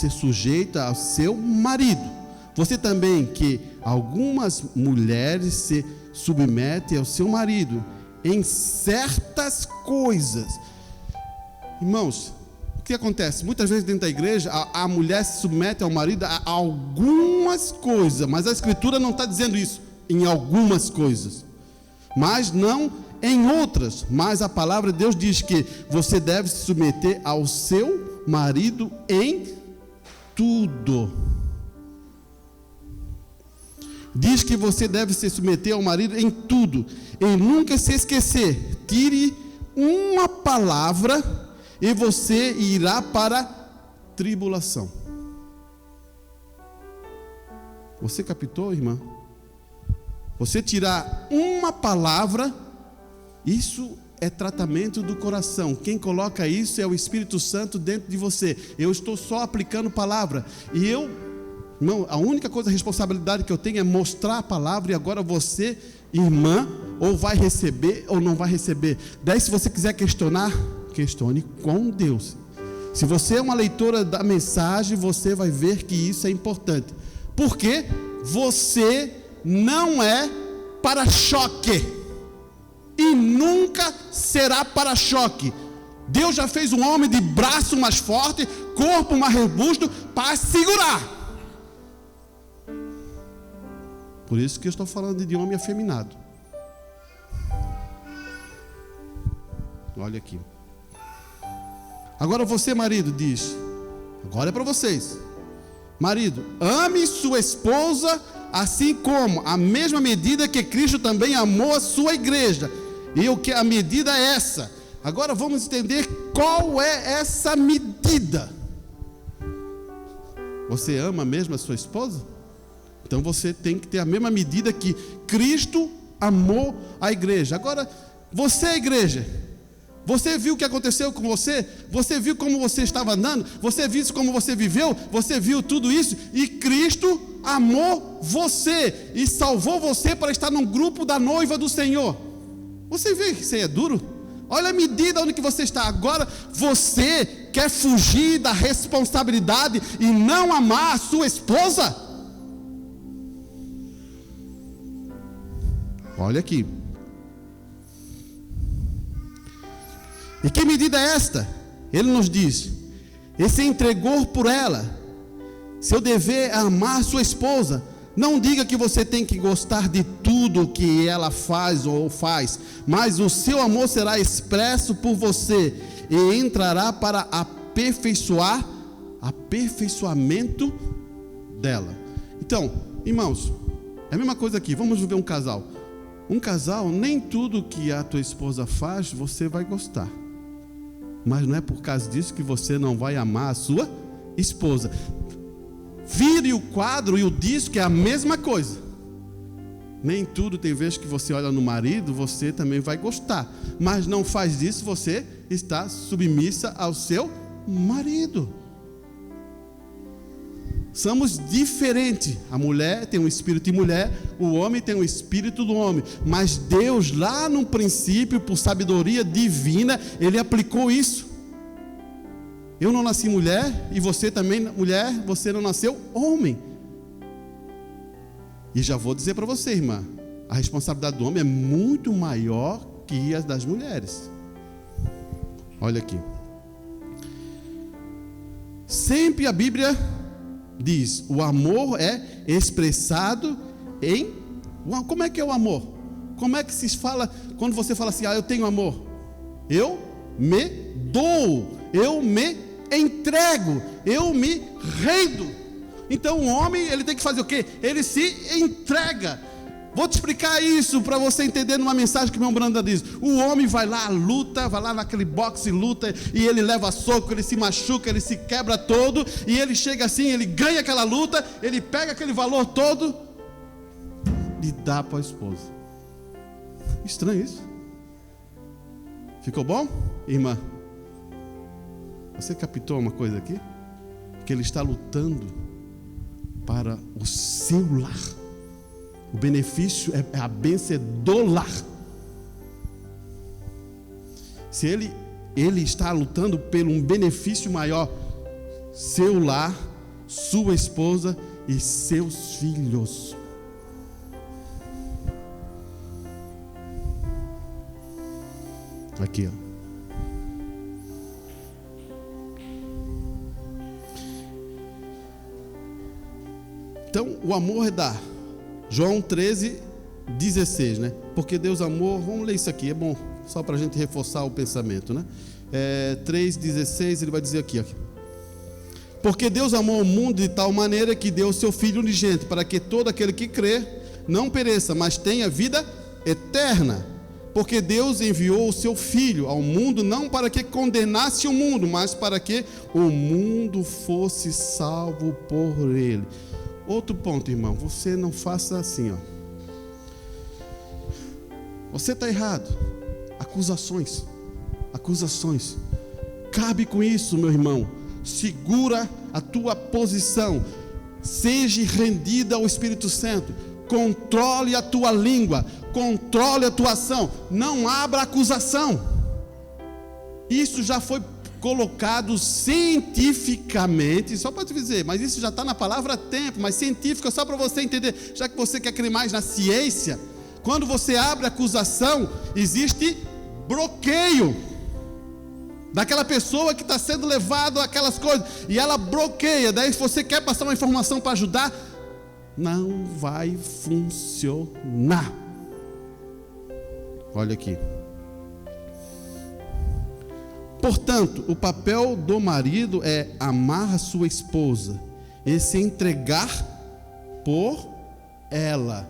Speaker 1: sujeita ao seu marido. Você também, que algumas mulheres se submetem ao seu marido em certas coisas. Irmãos, o que acontece? Muitas vezes dentro da igreja a mulher se submete ao marido a algumas coisas, mas a escritura não está dizendo isso, em algumas coisas, mas não em outras. Mas a palavra de Deus diz que você deve se submeter ao seu marido em tudo. Diz que você deve se submeter ao marido em tudo, e nunca se esquecer. Tire uma palavra e você irá para tribulação. Você captou, irmã? Você tirar uma palavra, isso é tratamento do coração. Quem coloca isso é o Espírito Santo dentro de você. Eu estou só aplicando palavra. E irmão, a única coisa, a responsabilidade que eu tenho é mostrar a palavra. E agora você, irmã, ou vai receber ou não vai receber. Daí, se você quiser questionar, questione com Deus. Se você é uma leitora da mensagem, você vai ver que isso é importante. Porque você não é para-choque. E nunca será para-choque. Deus já fez um homem de braço mais forte, corpo mais robusto, para segurar. Por isso que eu estou falando de homem afeminado. Olha aqui. Agora você, marido, diz. Agora é para vocês. Marido, ame sua esposa, assim como a mesma medida que Cristo também amou a sua igreja. E o que a medida é essa? Agora vamos entender qual é essa medida. Você ama mesmo a sua esposa? Então você tem que ter a mesma medida que Cristo amou a igreja. Agora, você é a igreja. Você viu o que aconteceu com você? Você viu como você estava andando? Você viu como você viveu? Você viu tudo isso? E Cristo amou você e salvou você para estar num grupo da noiva do Senhor. Você vê que isso aí é duro? Olha a medida onde que você está. Agora você quer fugir da responsabilidade e não amar a sua esposa? Olha aqui. E que medida é esta? Ele nos diz: e se entregou por ela. Seu dever é amar sua esposa. Não diga que você tem que gostar de tudo que ela faz ou faz, mas o seu amor será expresso por você e entrará para aperfeiçoamento dela. Então, irmãos, é a mesma coisa aqui. Vamos ver um casal. Um casal, nem tudo que a tua esposa faz você vai gostar. Mas não é por causa disso que você não vai amar a sua esposa. Vire o quadro e o disco é a mesma coisa. Nem tudo, tem vezes que você olha no marido, você também vai gostar. Mas não faz isso, você está submissa ao seu marido. Somos diferentes. A mulher tem um espírito de mulher, o homem tem um espírito do homem. Mas Deus, lá no princípio, por sabedoria divina, Ele aplicou isso. Eu não nasci mulher, e você também, mulher, você não nasceu homem. E já vou dizer para você, irmã, a responsabilidade do homem é muito maior que a das mulheres. Olha aqui. Sempre a Bíblia diz, o amor é expressado em... Como é que é o amor? Como é que se fala, quando você fala assim, eu tenho amor? Eu me dou, eu me entrego, eu me rendo. Então o homem, ele tem que fazer o quê? Ele se entrega. Vou te explicar isso para você entender numa mensagem que meu Branda diz. O homem vai lá, luta, vai lá naquele boxe e luta, e ele leva soco, ele se machuca, ele se quebra todo, e ele chega assim, ele ganha aquela luta, ele pega aquele valor todo e dá para a esposa. Estranho isso. Ficou bom, irmã? Você captou uma coisa aqui? Que ele está lutando para o seu lar. O benefício é a bênção do lar. Se ele está lutando por um benefício maior, seu lar, sua esposa e seus filhos. Aqui, ó. Então, o amor é dar. João 13:16, né? Porque Deus amou, vamos ler isso aqui, é bom, só para a gente reforçar o pensamento, né? 3:16, ele vai dizer aqui, ó. Porque Deus amou o mundo de tal maneira que deu o seu Filho unigênito, para que todo aquele que crê não pereça, mas tenha vida eterna. Porque Deus enviou o seu Filho ao mundo, não para que condenasse o mundo, mas para que o mundo fosse salvo por ele. Outro ponto, irmão, você não faça assim, ó. Você está errado. Acusações. Acusações. Cabe com isso, meu irmão. Segura a tua posição. Seja rendida ao Espírito Santo. Controle a tua língua. Controle a tua ação. Não abra acusação. Isso já foi colocado cientificamente, só para te dizer, mas isso já está na palavra tempo, mas científica só para você entender, já que você quer crer mais na ciência. Quando você abre acusação, existe bloqueio daquela pessoa que está sendo levado àquelas coisas, e ela bloqueia. Daí se você quer passar uma informação para ajudar, não vai funcionar. Olha aqui. Portanto, o papel do marido é amar a sua esposa e se entregar por ela,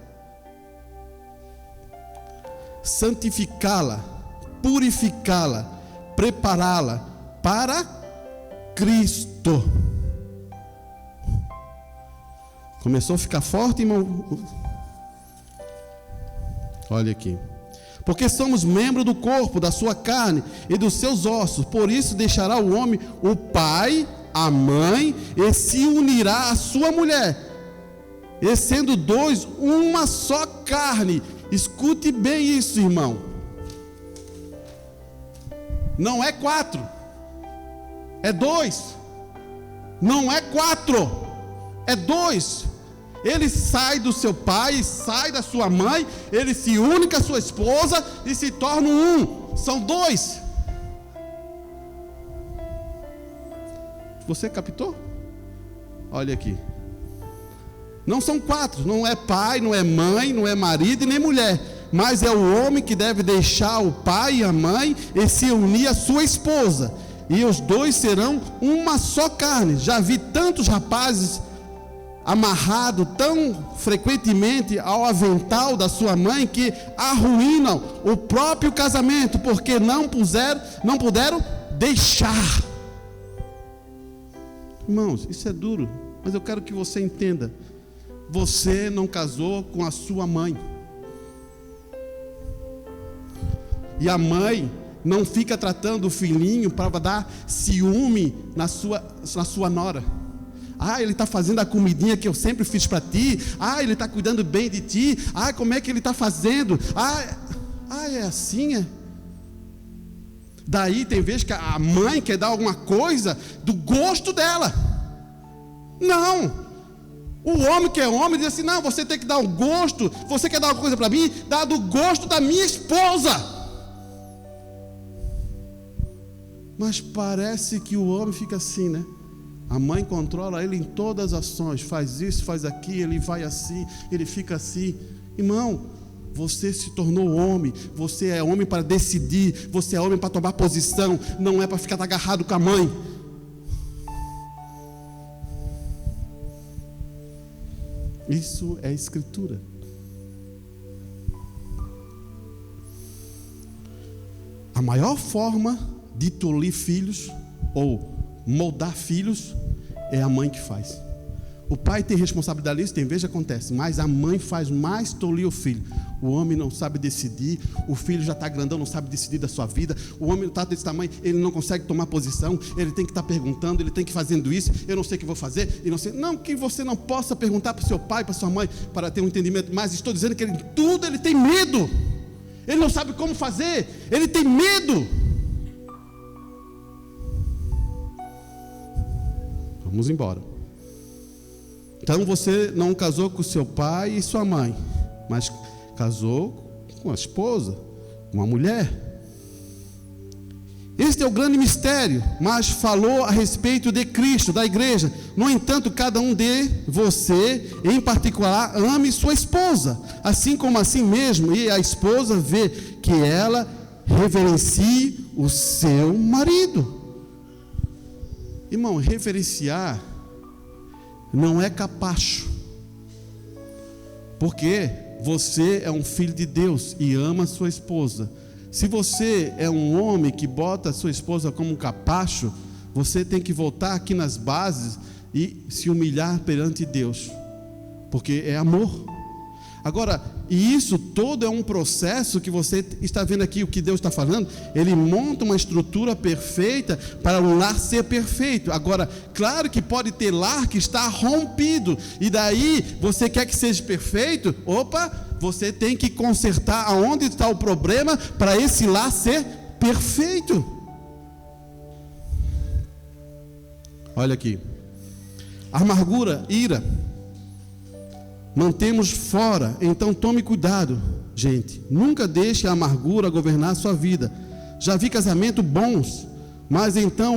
Speaker 1: santificá-la, purificá-la, prepará-la para Cristo. Começou a ficar forte, irmão? Olha aqui. Porque somos membros do corpo, da sua carne e dos seus ossos. Por isso deixará o homem o pai, a mãe, e se unirá à sua mulher, e sendo dois, uma só carne. Escute bem isso, irmão. Não é 4, é 2. Não é 4, é 2. Ele sai do seu pai, sai da sua mãe, ele se une com a sua esposa e se torna um. São 2. Você captou? Olha aqui. Não são 4, não é pai, não é mãe, não é marido e nem mulher, mas é o homem que deve deixar o pai e a mãe e se unir à sua esposa, e os 2 serão uma só carne. Já vi tantos rapazes amarrado tão frequentemente ao avental da sua mãe que arruinam o próprio casamento porque não puderam deixar. Irmãos, isso é duro, mas eu quero que você entenda. Você não casou com a sua mãe, e a mãe não fica tratando o filhinho para dar ciúme na sua nora. Ele está fazendo a comidinha que eu sempre fiz para ti. Ele está cuidando bem de ti. Como é que ele está fazendo? É assim, é? Daí tem vezes que a mãe quer dar alguma coisa do gosto dela. Não. O homem que é homem diz assim: não, você tem que dar um gosto. Você quer dar uma coisa para mim? Dá do gosto da minha esposa. Mas parece que o homem fica assim, né? A mãe controla ele em todas as ações. Faz isso, faz aquilo, ele vai assim, ele fica assim. Irmão, você se tornou homem. Você é homem para decidir. Você é homem para tomar posição. Não é para ficar agarrado com a mãe. Isso é escritura. A maior forma de tolir filhos ou moldar filhos é a mãe que faz. O pai tem responsabilidade nisso, tem vezes que acontece, mas a mãe faz mais tolir o filho. O homem não sabe decidir, o filho já está grandão, não sabe decidir da sua vida. O homem está desse tamanho, ele não consegue tomar posição, ele tem que estar perguntando, ele tem que ir fazendo isso, eu não sei o que vou fazer, não que você não possa perguntar para o seu pai, para sua mãe, para ter um entendimento, mas estou dizendo que tudo ele tem medo, ele não sabe como fazer, ele tem medo. Vamos embora. Então você não casou com seu pai e sua mãe, mas casou com a esposa, com a mulher. Este é o grande mistério, mas falou a respeito de Cristo, da igreja. No entanto, cada um de você, em particular, ame sua esposa, assim como assim mesmo, e a esposa vê que ela reverencie o seu marido. Irmão, reverenciar não é capacho, porque você é um filho de Deus e ama a sua esposa. Se você é um homem que bota a sua esposa como um capacho, você tem que voltar aqui nas bases e se humilhar perante Deus, porque é amor. Agora, e isso todo é um processo que você está vendo aqui, o que Deus está falando. Ele monta uma estrutura perfeita para o lar ser perfeito. Agora, claro que pode ter lar que está rompido, e daí você quer que seja perfeito. Opa, você tem que consertar aonde está o problema para esse lar ser perfeito. Olha aqui, amargura, ira, mantemos fora. Então tome cuidado, gente, nunca deixe a amargura governar a sua vida. Já vi casamento bons, mas então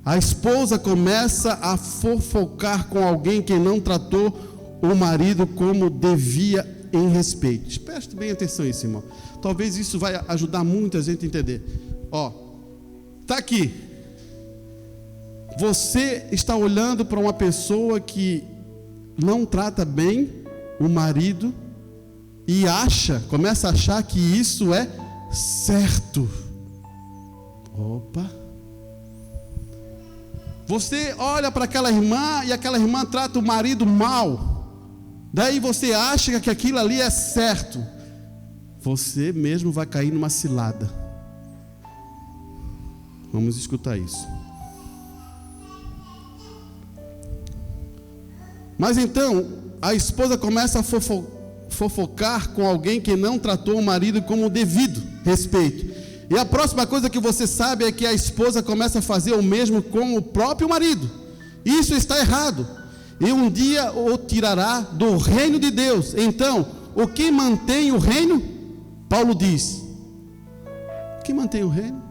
Speaker 1: a esposa começa a fofocar com alguém que não tratou o marido como devia em respeito. Preste bem atenção nisso, irmão. Talvez isso vai ajudar muito a gente a entender. Está aqui. Você está olhando para uma pessoa que não trata bem o marido e começa a achar que isso é certo. Opa! Você olha para aquela irmã e aquela irmã trata o marido mal. Daí você acha que aquilo ali é certo. Você mesmo vai cair numa cilada. Vamos escutar isso. Mas então, a esposa começa a fofocar com alguém que não tratou o marido como devido respeito. E a próxima coisa que você sabe é que a esposa começa a fazer o mesmo com o próprio marido. Isso está errado. E um dia o tirará do reino de Deus. Então, o que mantém o reino? Paulo diz: o que mantém o reino?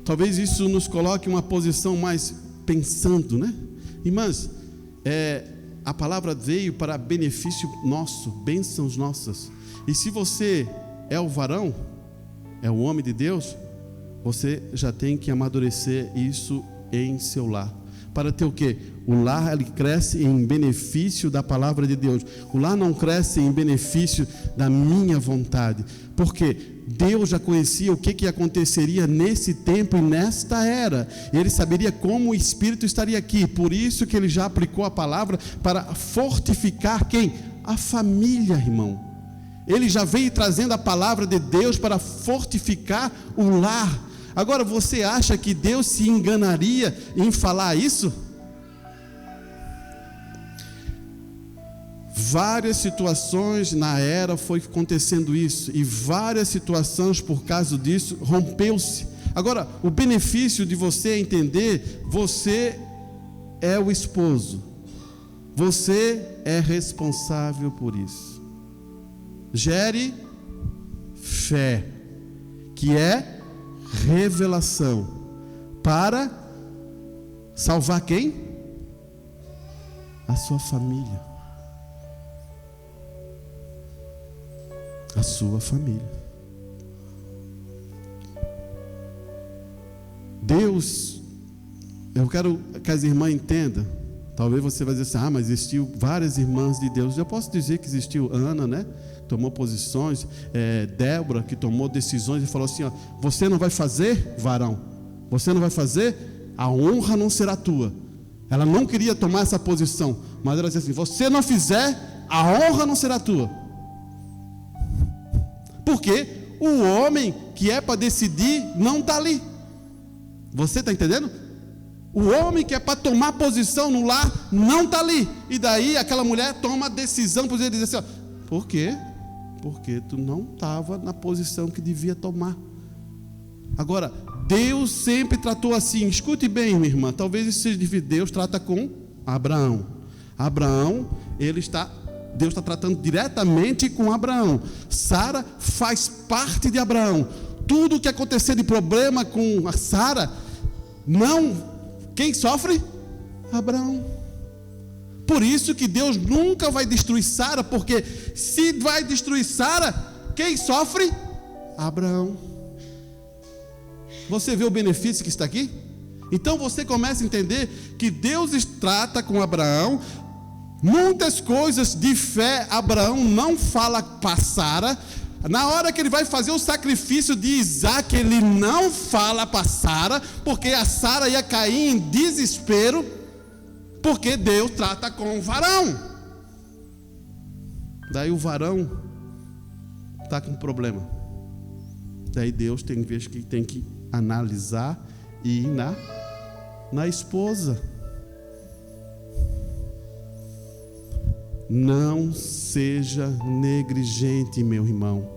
Speaker 1: Talvez isso nos coloque em uma posição mais pensando, né? Irmãs, a palavra veio para benefício nosso, bênçãos nossas. E se você é o varão, é o homem de Deus, você já tem que amadurecer isso em seu lar. Para ter o quê? O lar, ele cresce em benefício da palavra de Deus. O lar não cresce em benefício da minha vontade. Porque Deus já conhecia o que aconteceria nesse tempo e nesta era. Ele saberia como o Espírito estaria aqui. Por isso que ele já aplicou a palavra para fortificar quem? A família, irmão. Ele já veio trazendo a palavra de Deus para fortificar o lar. Agora, você acha que Deus se enganaria em falar isso? Várias situações na era foi acontecendo isso, e várias situações por causa disso rompeu-se. Agora, o benefício de você entender: você é o esposo, você é responsável por isso. Gere fé, que é revelação, para salvar quem? A sua família. A sua família. Deus, eu quero que as irmãs entendam. Talvez você vai dizer assim: mas existiu várias irmãs de Deus. Eu posso dizer que existiu Ana, né? Tomou posições, Débora, que tomou decisões e falou assim: você não vai fazer, varão, você não vai fazer, a honra não será tua. Ela não queria tomar essa posição, mas ela disse assim: você não fizer, a honra não será tua. Porque o homem que é para decidir não está ali. Você está entendendo? O homem que é para tomar posição no lar não está ali. E daí aquela mulher toma a decisão, por dizer assim: por quê? Porque tu não estava na posição que devia tomar. Agora, Deus sempre tratou assim. Escute bem, minha irmã. Talvez isso seja difícil. Deus trata com Abraão. Abraão, Deus está tratando diretamente com Abraão. Sara faz parte de Abraão. Tudo que acontecer de problema com a Sara, quem sofre? Abraão. Por isso que Deus nunca vai destruir Sara, porque se vai destruir Sara, quem sofre? Abraão. Você vê o benefício que está aqui? Então você começa a entender que Deus trata com Abraão. Muitas coisas de fé Abraão não fala para Sara. Na hora que ele vai fazer o sacrifício de Isaac, ele não fala para Sara, porque a Sara ia cair em desespero. Porque Deus trata com o varão. Daí o varão está com problema. Daí Deus tem vezes que tem que analisar e ir na esposa. Não seja negligente, meu irmão.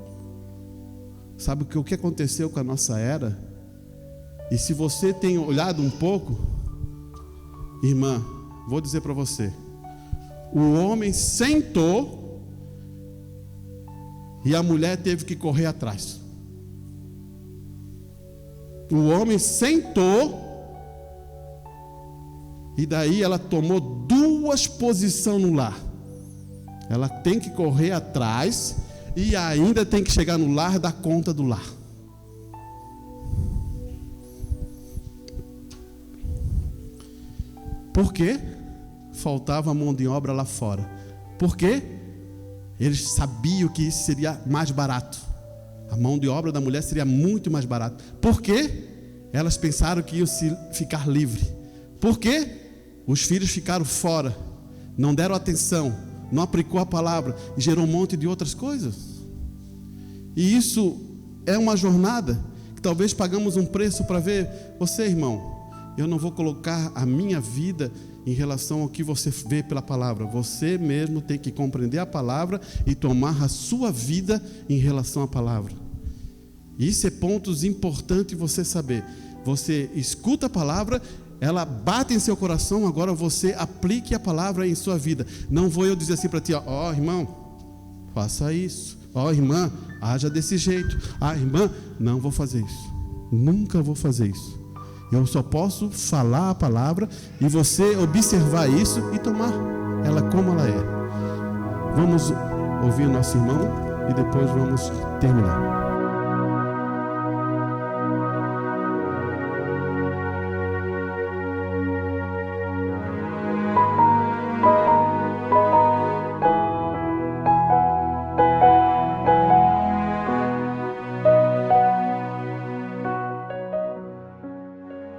Speaker 1: Sabe o que aconteceu com a nossa era? E se você tem olhado um pouco, irmã, vou dizer para você: o homem sentou e a mulher teve que correr atrás. O homem sentou e daí ela tomou duas posições no lar. Ela tem que correr atrás e ainda tem que chegar no lar, dar conta do lar. Por quê? Faltava mão de obra lá fora. Por quê? Eles sabiam que isso seria mais barato. A mão de obra da mulher seria muito mais barata. Por quê? Elas pensaram que iam ficar livre. Por quê? Os filhos ficaram fora, não deram atenção, não aplicou a palavra e gerou um monte de outras coisas. E isso é uma jornada que talvez pagamos um preço para ver. Você, irmão, eu não vou colocar a minha vida em relação ao que você vê pela palavra. Você mesmo tem que compreender a palavra e tomar a sua vida em relação à palavra. Isso é pontos importantes você saber. Você escuta a palavra, ela bate em seu coração, agora você aplique a palavra em sua vida. Não vou eu dizer assim para ti: ó, irmão, faça isso. Ó, irmã, haja desse jeito. Ah, irmã, não vou fazer isso. Nunca vou fazer isso. Eu só posso falar a palavra e você observar isso e tomar ela como ela é. Vamos ouvir o nosso irmão e depois vamos terminar.